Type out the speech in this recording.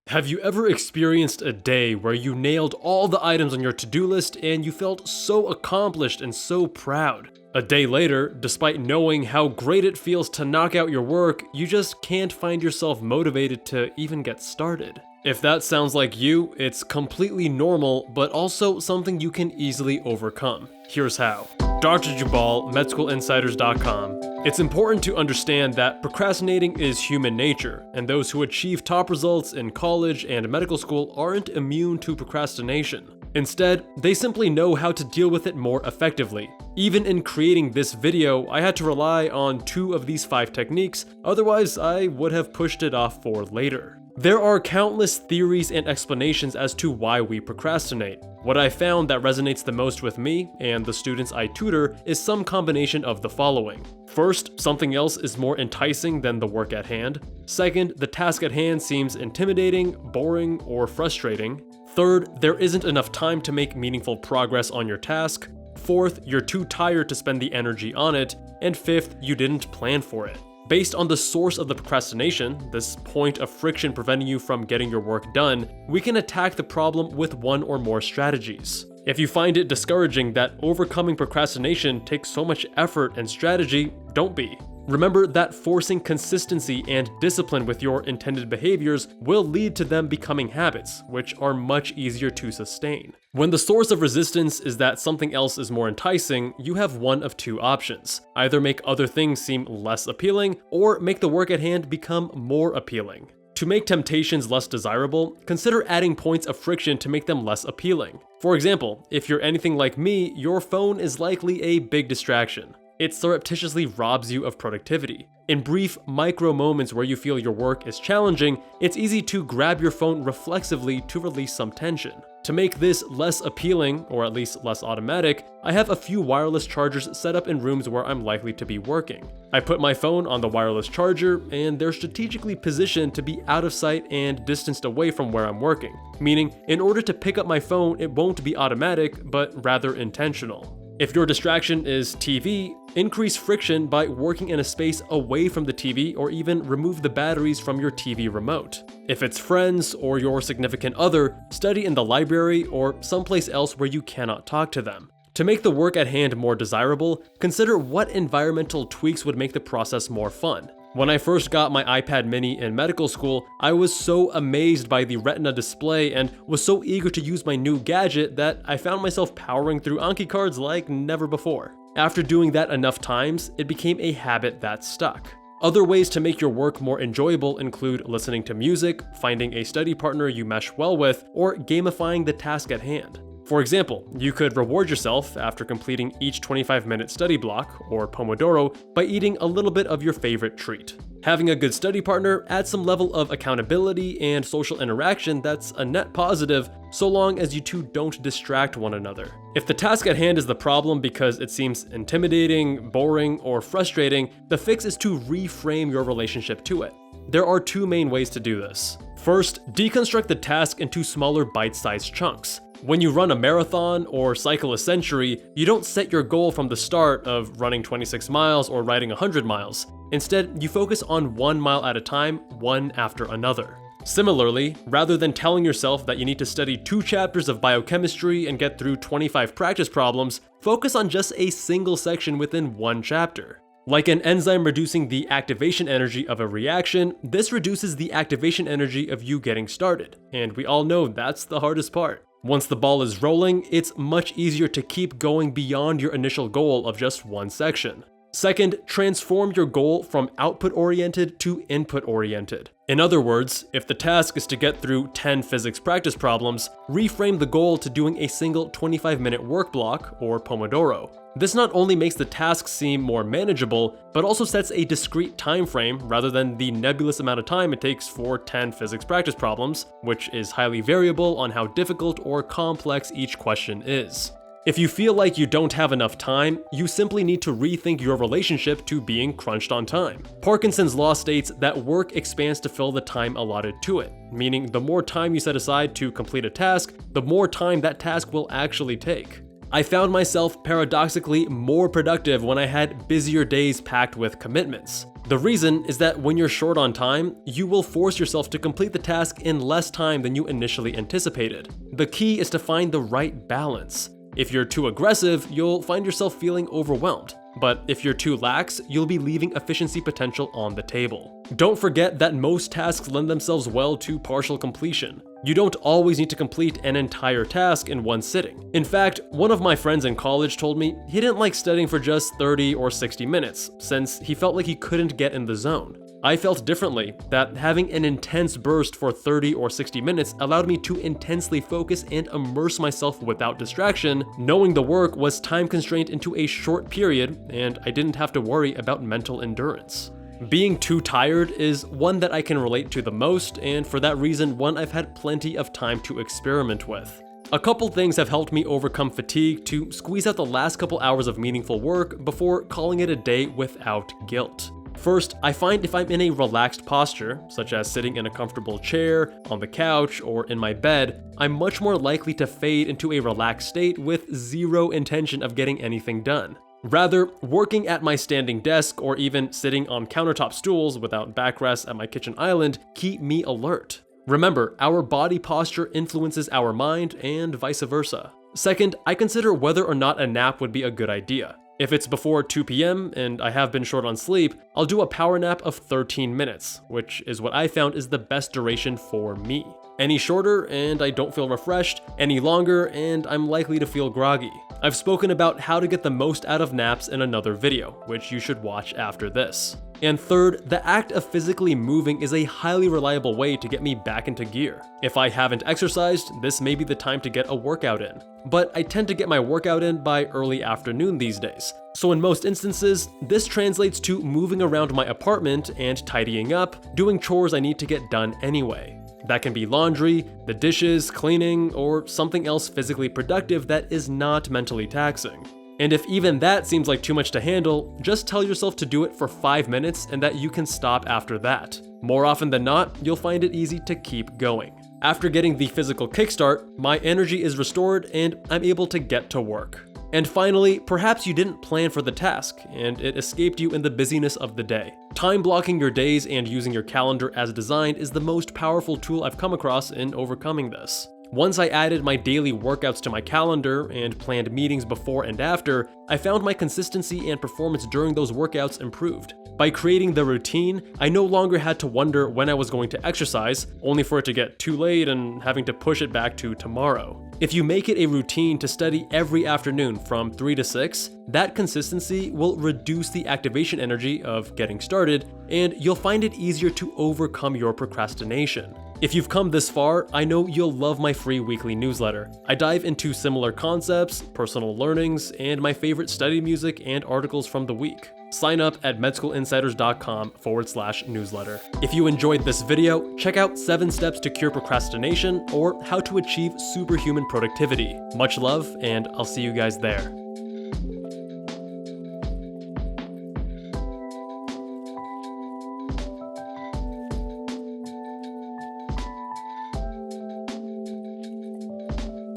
Have you ever experienced a day where you nailed all the items on your to-do list and you felt so accomplished and so proud? A day later, despite knowing how great it feels to knock out your work, you just can't find yourself motivated to even get started. If that sounds like you, it's completely normal, but also something you can easily overcome. Here's how. Dr. Jubal, MedSchoolInsiders.com. It's important to understand that procrastinating is human nature, and those who achieve top results in college and medical school aren't immune to procrastination. Instead, they simply know how to deal with it more effectively. Even in creating this video, I had to rely on 2 of these 5 techniques, otherwise I would have pushed it off for later. There are countless theories and explanations as to why we procrastinate. What I found that resonates the most with me and the students I tutor is some combination of the following. First, something else is more enticing than the work at hand. Second, the task at hand seems intimidating, boring, or frustrating. Third, there isn't enough time to make meaningful progress on your task. Fourth, you're too tired to spend the energy on it. And fifth, you didn't plan for it. Based on the source of the procrastination, this point of friction preventing you from getting your work done, we can attack the problem with 1 or more strategies. If you find it discouraging that overcoming procrastination takes so much effort and strategy, don't be. Remember that forcing consistency and discipline with your intended behaviors will lead to them becoming habits, which are much easier to sustain. When the source of resistance is that something else is more enticing, you have one of 2 options. Either make other things seem less appealing, or make the work at hand become more appealing. To make temptations less desirable, consider adding points of friction to make them less appealing. For example, if you're anything like me, your phone is likely a big distraction. It surreptitiously robs you of productivity. In brief, micro moments where you feel your work is challenging, it's easy to grab your phone reflexively to release some tension. To make this less appealing, or at least less automatic, I have a few wireless chargers set up in rooms where I'm likely to be working. I put my phone on the wireless charger, and they're strategically positioned to be out of sight and distanced away from where I'm working. Meaning, in order to pick up my phone, it won't be automatic, but rather intentional. If your distraction is TV, increase friction by working in a space away from the TV or even remove the batteries from your TV remote. If it's friends or your significant other, study in the library or someplace else where you cannot talk to them. To make the work at hand more desirable, consider what environmental tweaks would make the process more fun. When I first got my iPad mini in medical school, I was so amazed by the Retina display and was so eager to use my new gadget that I found myself powering through Anki cards like never before. After doing that enough times, it became a habit that stuck. Other ways to make your work more enjoyable include listening to music, finding a study partner you mesh well with, or gamifying the task at hand. For example, you could reward yourself after completing each 25-minute study block, or Pomodoro, by eating a little bit of your favorite treat. Having a good study partner adds some level of accountability and social interaction that's a net positive, so long as you two don't distract one another. If the task at hand is the problem because it seems intimidating, boring, or frustrating, the fix is to reframe your relationship to it. There are 2 main ways to do this. First, deconstruct the task into smaller bite-sized chunks. When you run a marathon or cycle a century, you don't set your goal from the start of running 26 miles or riding 100 miles. Instead, you focus on 1 mile at a time, one after another. Similarly, rather than telling yourself that you need to study 2 chapters of biochemistry and get through 25 practice problems, focus on just a single section within 1 chapter. Like an enzyme reducing the activation energy of a reaction, this reduces the activation energy of you getting started, and we all know that's the hardest part. Once the ball is rolling, it's much easier to keep going beyond your initial goal of just 1 section. Second, transform your goal from output-oriented to input-oriented. In other words, if the task is to get through 10 physics practice problems, reframe the goal to doing a single 25-minute work block, or Pomodoro. This not only makes the task seem more manageable, but also sets a discrete time frame rather than the nebulous amount of time it takes for 10 physics practice problems, which is highly variable on how difficult or complex each question is. If you feel like you don't have enough time, you simply need to rethink your relationship to being crunched on time. Parkinson's law states that work expands to fill the time allotted to it, meaning the more time you set aside to complete a task, the more time that task will actually take. I found myself paradoxically more productive when I had busier days packed with commitments. The reason is that when you're short on time, you will force yourself to complete the task in less time than you initially anticipated. The key is to find the right balance. If you're too aggressive, you'll find yourself feeling overwhelmed. But if you're too lax, you'll be leaving efficiency potential on the table. Don't forget that most tasks lend themselves well to partial completion. You don't always need to complete an entire task in one sitting. In fact, one of my friends in college told me he didn't like studying for just 30 or 60 minutes, since he felt like he couldn't get in the zone. I felt differently, that having an intense burst for 30 or 60 minutes allowed me to intensely focus and immerse myself without distraction, knowing the work was time constrained into a short period and I didn't have to worry about mental endurance. Being too tired is one that I can relate to the most, and for that reason, one I've had plenty of time to experiment with. A couple things have helped me overcome fatigue to squeeze out the last couple hours of meaningful work before calling it a day without guilt. First, I find if I'm in a relaxed posture, such as sitting in a comfortable chair, on the couch, or in my bed, I'm much more likely to fade into a relaxed state with zero intention of getting anything done. Rather, working at my standing desk or even sitting on countertop stools without backrests at my kitchen island keep me alert. Remember, our body posture influences our mind and vice versa. Second, I consider whether or not a nap would be a good idea. If it's before 2 p.m. and I have been short on sleep, I'll do a power nap of 13 minutes, which is what I found is the best duration for me. Any shorter and I don't feel refreshed, any longer and I'm likely to feel groggy. I've spoken about how to get the most out of naps in another video, which you should watch after this. And third, the act of physically moving is a highly reliable way to get me back into gear. If I haven't exercised, this may be the time to get a workout in. But I tend to get my workout in by early afternoon these days. So in most instances, this translates to moving around my apartment and tidying up, doing chores I need to get done anyway. That can be laundry, the dishes, cleaning, or something else physically productive that is not mentally taxing. And if even that seems like too much to handle, just tell yourself to do it for 5 minutes and that you can stop after that. More often than not, you'll find it easy to keep going. After getting the physical kickstart, my energy is restored and I'm able to get to work. And finally, perhaps you didn't plan for the task and it escaped you in the busyness of the day. Time blocking your days and using your calendar as designed is the most powerful tool I've come across in overcoming this. Once I added my daily workouts to my calendar and planned meetings before and after, I found my consistency and performance during those workouts improved. By creating the routine, I no longer had to wonder when I was going to exercise, only for it to get too late and having to push it back to tomorrow. If you make it a routine to study every afternoon from 3 to 6, that consistency will reduce the activation energy of getting started, and you'll find it easier to overcome your procrastination. If you've come this far, I know you'll love my free weekly newsletter. I dive into similar concepts, personal learnings, and my favorite study music and articles from the week. Sign up at medschoolinsiders.com/newsletter. If you enjoyed this video, check out 7 Steps to Cure Procrastination or How to Achieve Superhuman Productivity. Much love, and I'll see you guys there.